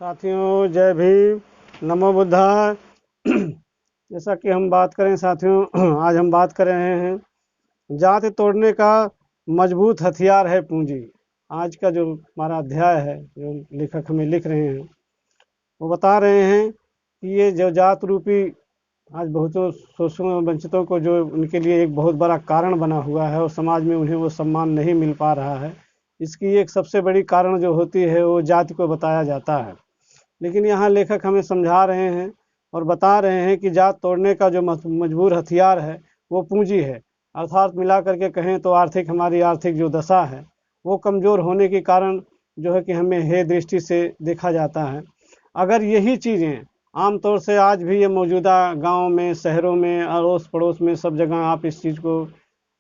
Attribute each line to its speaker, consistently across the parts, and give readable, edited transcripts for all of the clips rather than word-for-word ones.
Speaker 1: साथियों जय भीम, नमो बुद्धाय। जैसा कि हम बात करें साथियों, आज हम बात कर रहे हैं जाति तोड़ने का मजबूत हथियार है पूंजी। आज का जो हमारा अध्याय है, जो लेखक हमें लिख रहे हैं, वो बता रहे हैं कि ये जो जात रूपी आज बहुतों शोषण और वंचितों को जो उनके लिए एक बहुत बड़ा कारण बना हुआ है और समाज में उन्हें वो सम्मान नहीं मिल पा रहा है, इसकी एक सबसे बड़ी कारण जो होती है वो जाति को बताया जाता है। लेकिन यहाँ लेखक हमें समझा रहे हैं और बता रहे हैं कि जात तोड़ने का जो मजबूर हथियार है वो पूंजी है। अर्थात मिला करके कहें तो हमारी आर्थिक जो दशा है वो कमज़ोर होने के कारण जो है कि हमें हे दृष्टि से देखा जाता है। अगर यही चीज़ें आमतौर से आज भी ये मौजूदा गाँव में, शहरों में, अड़ोस पड़ोस में सब जगह आप इस चीज़ को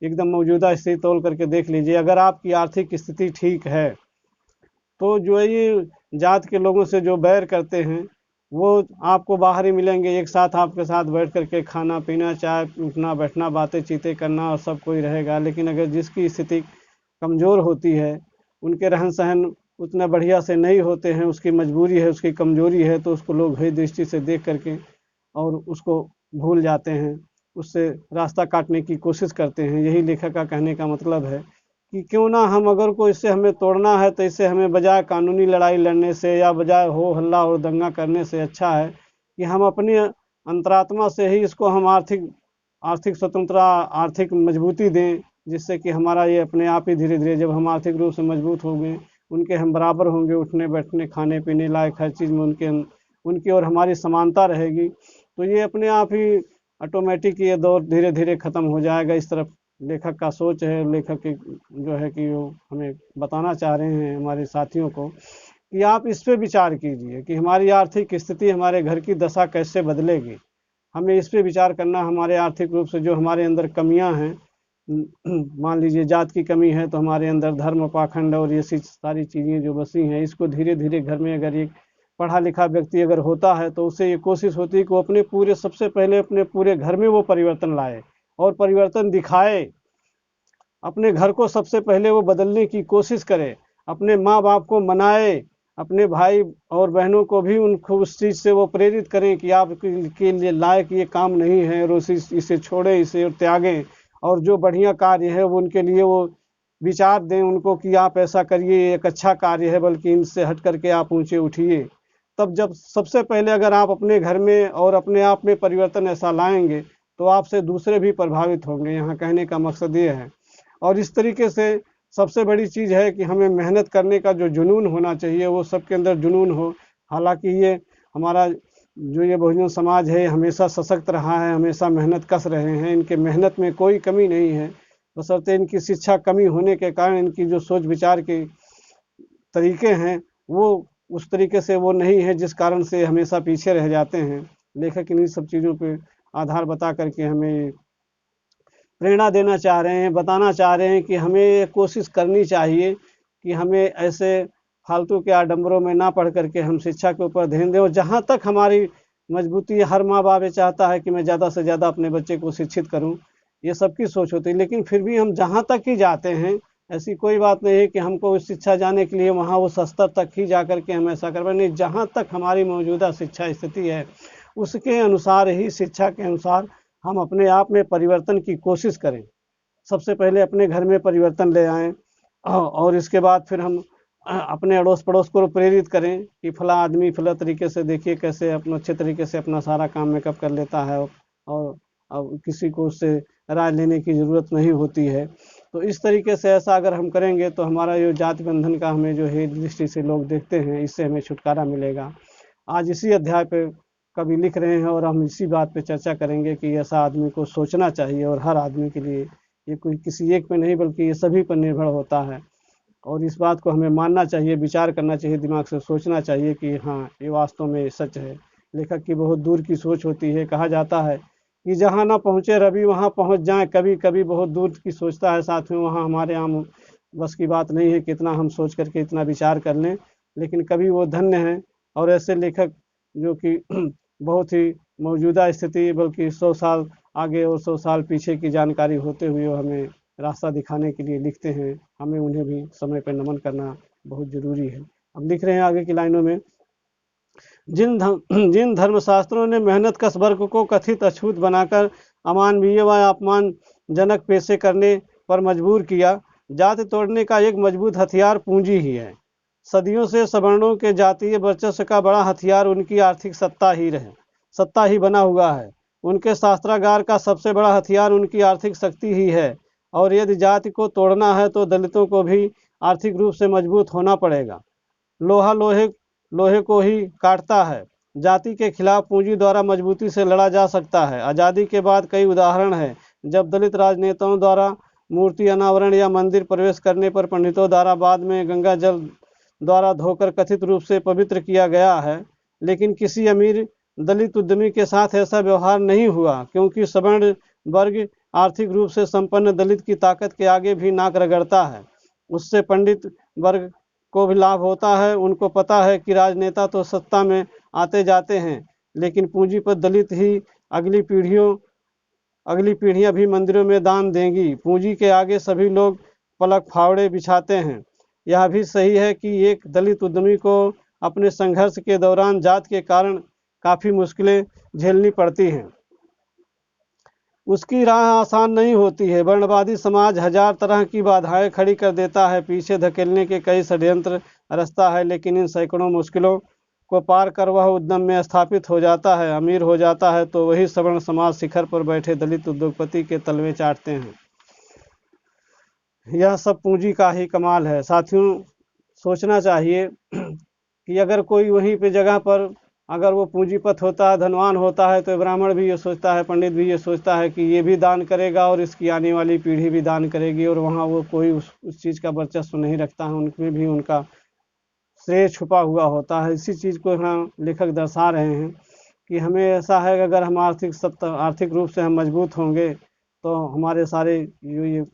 Speaker 1: एकदम मौजूदा स्थिति तोल करके देख लीजिए। अगर आपकी आर्थिक स्थिति ठीक है तो जो ये जात के लोगों से जो बैर करते हैं वो आपको बाहर ही मिलेंगे। एक साथ आपके साथ बैठ करके खाना पीना, चाय उठना बैठना, बातें चीतें करना और सब कोई रहेगा। लेकिन अगर जिसकी स्थिति कमज़ोर होती है, उनके रहन सहन उतना बढ़िया से नहीं होते हैं, उसकी मजबूरी है, उसकी कमज़ोरी है, तो उसको लोग भेद दृष्टि से देख करके और उसको भूल जाते हैं, उससे रास्ता काटने की कोशिश करते हैं। यही लेखक का कहने का मतलब है कि क्यों ना हम, अगर को इससे हमें तोड़ना है तो इससे हमें बजाय कानूनी लड़ाई लड़ने से या बजाय हो हल्ला और दंगा करने से अच्छा है कि हम अपनी अंतरात्मा से ही इसको हम आर्थिक आर्थिक स्वतंत्रता, आर्थिक मजबूती दें, जिससे कि हमारा ये अपने आप ही धीरे धीरे जब हम आर्थिक रूप से मजबूत होंगे, उनके हम बराबर होंगे, उठने बैठने खाने पीने लायक हर चीज़ में उनकी और हमारी समानता रहेगी, तो ये अपने आप ही ऑटोमेटिक ये दौर धीरे धीरे ख़त्म हो जाएगा। इस तरफ लेखक का सोच है। लेखक की जो है कि वो हमें बताना चाह रहे हैं हमारे साथियों को कि आप इस पे विचार कीजिए कि हमारी आर्थिक स्थिति, हमारे घर की दशा कैसे बदलेगी। हमें इस पे विचार करना, हमारे आर्थिक रूप से जो हमारे अंदर कमियां हैं, मान लीजिए जात की कमी है तो हमारे अंदर धर्म पाखंड और ये सारी चीज़ें जो बसी हैं, इसको धीरे धीरे घर में अगर एक पढ़ा लिखा व्यक्ति अगर होता है तो उसे ये कोशिश होती है कि वो अपने पूरे, सबसे पहले अपने पूरे घर में वो परिवर्तन लाए और परिवर्तन दिखाए। अपने घर को सबसे पहले वो बदलने की कोशिश करे, अपने माँ बाप को मनाए, अपने भाई और बहनों को भी उनको उस चीज़ से वो प्रेरित करें कि आप के लिए लायक ये काम नहीं है और इसे छोड़ें, इसे त्यागें, और जो बढ़िया कार्य है वो उनके लिए वो विचार दें उनको कि आप ऐसा करिए, एक अच्छा कार्य है, बल्कि इनसे हट करके आप ऊंचे उठिए। तब जब सबसे पहले अगर आप अपने घर में और अपने आप में परिवर्तन ऐसा लाएंगे तो आपसे दूसरे भी प्रभावित होंगे। यहाँ कहने का मकसद ये है। और इस तरीके से सबसे बड़ी चीज़ है कि हमें मेहनत करने का जो जुनून होना चाहिए वो सबके अंदर जुनून हो। हालांकि ये हमारा जो ये बहुजन समाज है हमेशा सशक्त रहा है, हमेशा मेहनत कस रहे हैं, इनके मेहनत में कोई कमी नहीं है, बशर्ते इनकी शिक्षा कमी होने के कारण इनकी जो सोच विचार के तरीके हैं वो उस तरीके से वो नहीं है, जिस कारण से हमेशा पीछे रह जाते हैं। लेखक इन्हीं सब चीज़ों पे आधार बता करके हमें प्रेरणा देना चाह रहे हैं, बताना चाह रहे हैं कि हमें कोशिश करनी चाहिए कि हमें ऐसे फालतू के आडंबरों में ना पढ़ करके हम शिक्षा के ऊपर ध्यान दें। और जहाँ तक हमारी मजबूती, हर माँ बाप ये चाहता है कि मैं ज़्यादा से ज़्यादा अपने बच्चे को शिक्षित करूँ, ये सबकी सोच होती है। लेकिन फिर भी हम जहाँ तक ही जाते हैं, ऐसी कोई बात नहीं है कि हमको शिक्षा जाने के लिए वहाँ उस स्तर तक ही जा करके हम ऐसा कर पाए। नहीं, जहाँ तक हमारी मौजूदा शिक्षा स्थिति है उसके अनुसार ही, शिक्षा के अनुसार हम अपने आप में परिवर्तन की कोशिश करें। सबसे पहले अपने घर में परिवर्तन ले आएँ और इसके बाद फिर हम अपने अड़ोस पड़ोस को प्रेरित करें कि फला आदमी फला तरीके से देखिए कैसे अपना अच्छे तरीके से अपना सारा काम मेकअप कर लेता है और अब किसी को उससे राय लेने की ज़रूरत नहीं होती है। तो इस तरीके से ऐसा अगर हम करेंगे तो हमारा ये जाति बंधन का हमें जो है दृष्टि से लोग देखते हैं, इससे हमें छुटकारा मिलेगा। आज इसी अध्याय पे कवि लिख रहे हैं और हम इसी बात पे चर्चा करेंगे कि ऐसा आदमी को सोचना चाहिए और हर आदमी के लिए, ये कोई किसी एक पे नहीं बल्कि ये सभी पर निर्भर होता है। और इस बात को हमें मानना चाहिए, विचार करना चाहिए, दिमाग से सोचना चाहिए कि हाँ ये वास्तव में सच है। लेखक की बहुत दूर की सोच होती है। कहा जाता है कि जहाँ ना पहुँचे रवि वहाँ पहुँच जाए। कभी कभी बहुत दूर की सोचता है साथियों, वहाँ हमारे आम बस की बात नहीं है कि इतना हम सोच करके इतना विचार कर लें। लेकिन कभी वो धन्य हैं और ऐसे लेखक जो कि बहुत ही मौजूदा स्थिति बल्कि 100 साल आगे और 100 साल पीछे की जानकारी होते हुए वो हमें रास्ता दिखाने के लिए लिखते हैं। हमें उन्हें भी समय पर नमन करना बहुत ज़रूरी है। अब लिख रहे हैं आगे की लाइनों में जिन धर्मशास्त्रों ने मेहनत कश वर्ग को कथित अछूत बनाकर अमानवीय व अपमानजनक पेशे करने पर मजबूर किया, जाति तोड़ने का एक मजबूत हथियार पूंजी ही है। सदियों से सवर्णों के जातीय वर्चस्व का बड़ा हथियार उनकी आर्थिक सत्ता ही बना हुआ है। उनके शास्त्रागार का सबसे बड़ा हथियार उनकी आर्थिक शक्ति ही है, और यदि जाति को तोड़ना है तो दलितों को भी आर्थिक रूप से मजबूत होना पड़ेगा। लोहा लोहे को ही काटता है। जाति के खिलाफ पूंजी द्वारा मजबूती से लड़ा जा सकता है। आज़ादी के बाद कई उदाहरण हैं जब दलित राजनेताओं द्वारा मूर्ति अनावरण या मंदिर प्रवेश करने पर पंडितों द्वारा बाद में गंगा जल द्वारा धोकर कथित रूप से पवित्र किया गया है, लेकिन किसी अमीर दलित उद्यमी के साथ ऐसा व्यवहार नहीं हुआ, क्योंकि सवर्ण वर्ग आर्थिक रूप से संपन्न दलित की ताकत के आगे भी नाक रगड़ता है। उससे पंडित वर्ग को भी लाभ होता है। उनको पता है कि राजनेता तो सत्ता में आते जाते हैं, लेकिन पूंजीपति दलित ही अगली पीढ़ियां भी मंदिरों में दान देंगी। पूंजी के आगे सभी लोग पलक फावड़े बिछाते हैं। यह भी सही है कि एक दलित उद्यमी को अपने संघर्ष के दौरान जात के कारण काफ़ी मुश्किलें झेलनी पड़ती हैं। उसकी राह आसान नहीं होती है। वर्णवादी समाज हजार तरह की बाधाएं खड़ी कर देता है, पीछे धकेलने के कई षड्यंत्र रचता है, लेकिन इन सैकड़ों मुश्किलों को पार कर वह उद्यम में स्थापित हो जाता है, अमीर हो जाता है, तो वही सवर्ण समाज शिखर पर बैठे दलित उद्योगपति के तलवे चाटते हैं। यह सब पूंजी का ही कमाल है। साथियों, सोचना चाहिए कि अगर कोई वहीं पे जगह पर अगर वो पूंजीपत होता है, धनवान होता है, तो ब्राह्मण भी ये सोचता है, पंडित भी ये सोचता है कि ये भी दान करेगा और इसकी आने वाली पीढ़ी भी दान करेगी, और वहाँ वो कोई उस चीज़ का वर्चस्व नहीं रखता है, उनमें भी उनका श्रेय छुपा हुआ होता है। इसी चीज़ को यहाँ लेखक दर्शा रहे हैं कि हमें ऐसा है कि अगर हम आर्थिक रूप से हम मजबूत होंगे तो हमारे सारे ये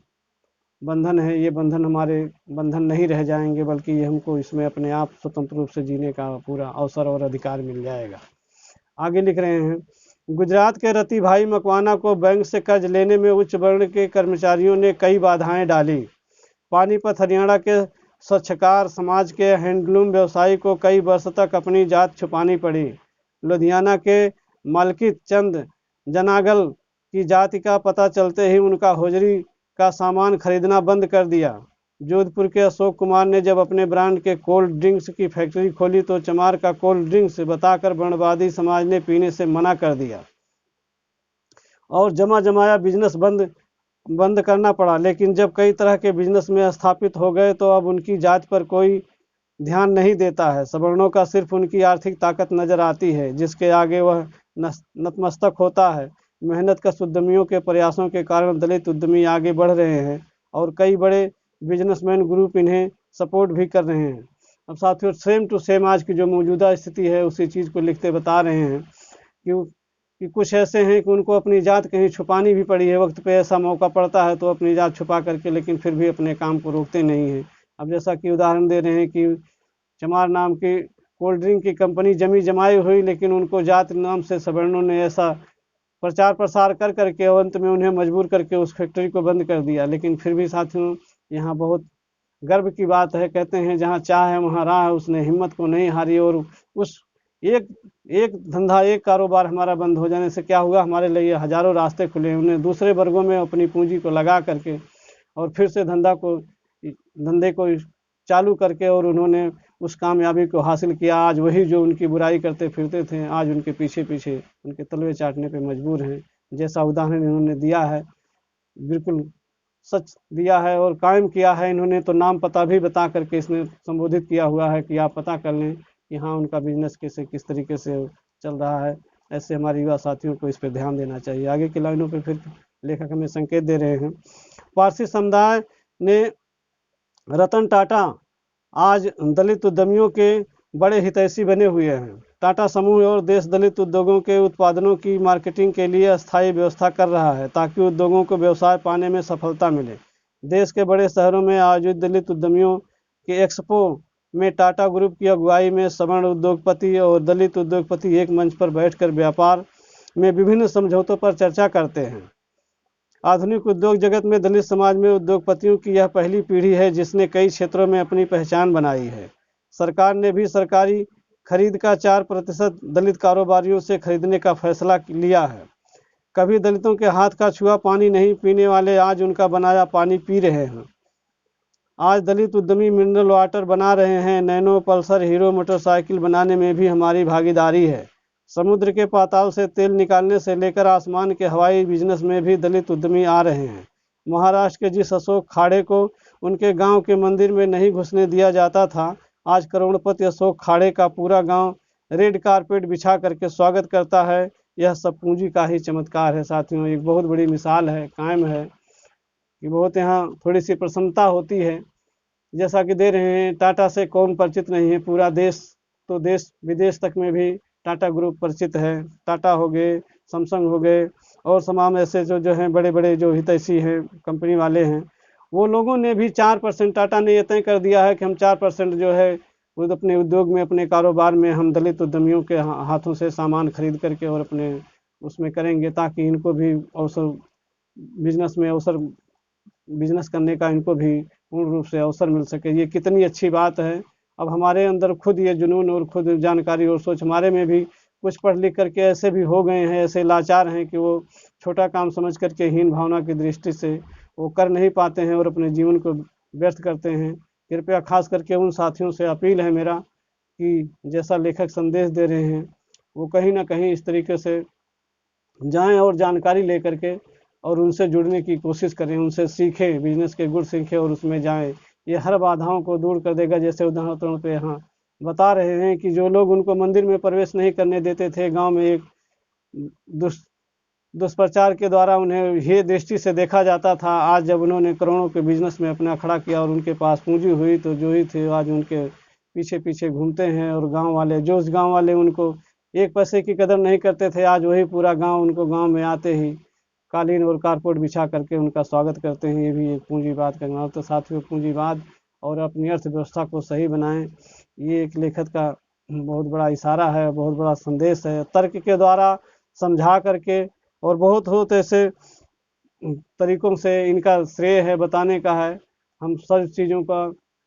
Speaker 1: बंधन है, ये बंधन हमारे बंधन नहीं रह जाएंगे, बल्कि ये हमको इसमें अपने आप स्वतंत्र रूप से जीने का पूरा अवसर और अधिकार मिल जाएगा। आगे लिख रहे हैं, गुजरात के रति भाई मकवाना को बैंक से कर्ज लेने में उच्च वर्ण के कर्मचारियों ने कई बाधाएं डाली। पानीपत हरियाणा के स्वच्छकार समाज के हैंडलूम व्यवसायी को कई वर्ष तक अपनी जात छुपानी पड़ी। लुधियाना के मलकित चंद जनागल की जाति का पता चलते ही उनका होजरी का सामान खरीदना बंद कर दिया। जोधपुर के अशोक कुमार ने जब अपने ब्रांड के कोल्ड ड्रिंक्स की फैक्ट्री खोली तो चमार का कोल्ड ड्रिंक्स बताकर वर्णवादी समाज ने पीने से मना कर दिया और जमा जमाया बिजनेस बंद करना पड़ा। लेकिन जब कई तरह के बिजनेस में स्थापित हो गए तो अब उनकी जात पर कोई ध्यान नहीं देता है। सवर्णों का सिर्फ उनकी आर्थिक ताकत नजर आती है, जिसके आगे वह नतमस्तक होता है। मेहनत कश उद्यमियों के प्रयासों के कारण दलित उद्यमी आगे बढ़ रहे हैं और कई बड़े बिजनेसमैन ग्रुप इन्हें सपोर्ट भी कर रहे हैं। अब साथियों, सेम टू सेम आज की जो मौजूदा स्थिति है उसी चीज़ को लिखते बता रहे हैं कि कुछ ऐसे हैं कि उनको अपनी जात कहीं छुपानी भी पड़ी है। वक्त पे ऐसा मौका पड़ता है तो अपनी जात छुपा करके लेकिन फिर भी अपने काम को रोकते नहीं हैं। अब जैसा कि उदाहरण दे रहे हैं कि चमार नाम की कोल्ड ड्रिंक की कंपनी जमी जमाई हुई, लेकिन उनको जात नाम से सवर्णों ने ऐसा प्रचार प्रसार कर करके अंत में उन्हें मजबूर करके उस फैक्ट्री को बंद कर दिया। लेकिन फिर भी साथियों, यहाँ बहुत गर्व की बात है, कहते हैं जहाँ चाह है वहाँ राह है, उसने हिम्मत को नहीं हारी। और उस एक धंधा एक कारोबार हमारा बंद हो जाने से क्या हुआ, हमारे लिए हजारों रास्ते खुले। उन्हें दूसरे वर्गों में अपनी पूंजी को लगा करके और फिर से धंधे को चालू करके और उन्होंने उस कामयाबी को हासिल किया। आज वही जो उनकी बुराई करते फिरते थे आज उनके पीछे पीछे उनके तलवे चाटने पे मजबूर हैं। जैसा उदाहरण इन्होंने दिया है बिल्कुल सच दिया है और कायम किया है। इन्होंने तो नाम पता भी बता करके इसमें संबोधित किया हुआ है कि आप पता कर लें कि हाँ उनका बिजनेस किस तरीके से चल रहा है। ऐसे हमारे युवा साथियों को इस पर ध्यान देना चाहिए। आगे की लाइनों पर फिर लेखक हमें संकेत दे रहे हैं। पारसी समुदाय ने रतन टाटा आज दलित उद्यमियों के बड़े हितैषी बने हुए हैं। टाटा समूह और देश दलित उद्योगों के उत्पादनों की मार्केटिंग के लिए अस्थायी व्यवस्था कर रहा है ताकि उद्योगों को व्यवसाय पाने में सफलता मिले। देश के बड़े शहरों में आयोजित दलित उद्यमियों के एक्सपो में टाटा ग्रुप की अगुवाई में सवर्ण उद्योगपति और दलित उद्योगपति एक मंच पर बैठकर व्यापार में विभिन्न समझौतों पर चर्चा करते हैं। आधुनिक उद्योग जगत में दलित समाज में उद्योगपतियों की यह पहली पीढ़ी है जिसने कई क्षेत्रों में अपनी पहचान बनाई है। सरकार ने भी सरकारी खरीद का 4% दलित कारोबारियों से खरीदने का फैसला लिया है। कभी दलितों के हाथ का छुआ पानी नहीं पीने वाले आज उनका बनाया पानी पी रहे हैं। आज दलित उद्यमी मिनरल वाटर बना रहे हैं। नैनो, पल्सर, हीरो मोटरसाइकिल बनाने में भी हमारी भागीदारी है। समुद्र के पाताल से तेल निकालने से लेकर आसमान के हवाई बिजनेस में भी दलित उद्यमी आ रहे हैं। महाराष्ट्र के जिस अशोक खाड़े को उनके गांव के मंदिर में नहीं घुसने दिया जाता था, आज करोड़पति अशोक खाड़े का पूरा गांव रेड कारपेट बिछा करके स्वागत करता है। यह सब पूंजी का ही चमत्कार है साथियों। एक बहुत बड़ी मिसाल है, कायम है कि बहुत यहाँ थोड़ी सी प्रसन्नता होती है। जैसा कि दे रहे हैं, टाटा से कौन परिचित नहीं है, पूरा देश तो देश विदेश तक में भी टाटा ग्रुप परिचित है। टाटा हो गए, सैमसंग हो गए और तमाम ऐसे जो हैं बड़े बड़े जो हितैषी हैं, कंपनी वाले हैं, वो लोगों ने भी 4%, टाटा ने ये तय कर दिया है कि हम 4% जो है वो अपने उद्योग में, अपने कारोबार में हम दलित उद्यमियों के हाथों से सामान खरीद करके और अपने उसमें करेंगे, ताकि इनको भी अवसर, बिजनेस में अवसर, बिजनेस करने का इनको भी पूर्ण रूप से अवसर मिल सके। ये कितनी अच्छी बात है। अब हमारे अंदर खुद ये जुनून और खुद जानकारी और सोच हमारे में भी कुछ पढ़ लिख करके ऐसे भी हो गए हैं, ऐसे लाचार हैं कि वो छोटा काम समझ करके हीन भावना की दृष्टि से वो कर नहीं पाते हैं और अपने जीवन को व्यर्थ करते हैं। कृपया खास करके उन साथियों से अपील है मेरा कि जैसा लेखक संदेश दे रहे हैं, वो कहीं ना कहीं इस तरीके से जाएं और जानकारी लेकर के और उनसे जुड़ने की कोशिश करें, उनसे सीखें, बिजनेस के गुण सीखें और उसमें जाएं। ये हर बाधाओं को दूर कर देगा। जैसे उदाहरण पे यहाँ बता रहे हैं कि जो लोग उनको मंदिर में प्रवेश नहीं करने देते थे, गांव में एक दुष्प्रचार के द्वारा उन्हें ये दृष्टि से देखा जाता था, आज जब उन्होंने करोड़ों के बिजनेस में अपना खड़ा किया और उनके पास पूंजी हुई, तो जो ही थे आज उनके पीछे पीछे घूमते हैं। और गांव वाले, जो उस गांव वाले उनको एक पैसे की कदर नहीं करते थे, आज वही पूरा गांव उनको गांव में आते ही कालीन और कारपोट बिछा करके उनका स्वागत करते हैं। ये भी एक पूंजीवाद का नाम। तो साथियों, पूंजीवाद और अपनी अर्थव्यवस्था को सही बनाएं, ये एक लेखक का बहुत बड़ा इशारा है, बहुत बड़ा संदेश है। तर्क के द्वारा समझा करके और बहुत ऐसे तरीकों से इनका श्रेय है, बताने का है। हम सब चीज़ों का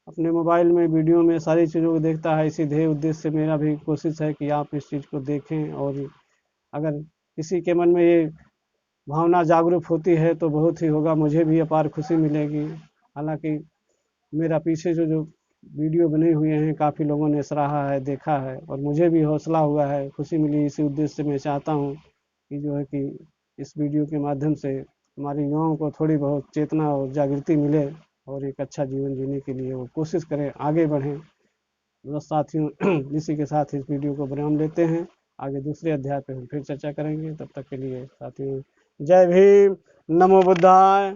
Speaker 1: अपने मोबाइल में, वीडियो में सारी चीज़ों को देखता है। इसी ध्येय उद्देश्य से मेरा भी कोशिश है कि आप इस चीज़ को देखें और अगर किसी के मन में ये भावना जागरूक होती है तो बहुत ही होगा, मुझे भी अपार खुशी मिलेगी। हालांकि मेरा पीछे जो वीडियो बने हुए हैं, काफ़ी लोगों ने सराहा है, देखा है और मुझे भी हौसला हुआ है, खुशी मिली। इसी उद्देश्य से मैं चाहता हूँ कि जो है कि इस वीडियो के माध्यम से हमारे युवाओं को थोड़ी बहुत चेतना और जागृति मिले और एक अच्छा जीवन जीने के लिए वो कोशिश करें, आगे बढ़ें। बस साथियों, इसी के साथ इस वीडियो को विराम लेते हैं। आगे दूसरे अध्याय पे हम फिर चर्चा करेंगे। तब तक के लिए साथियों, जय भीम, नमो बुद्धाय।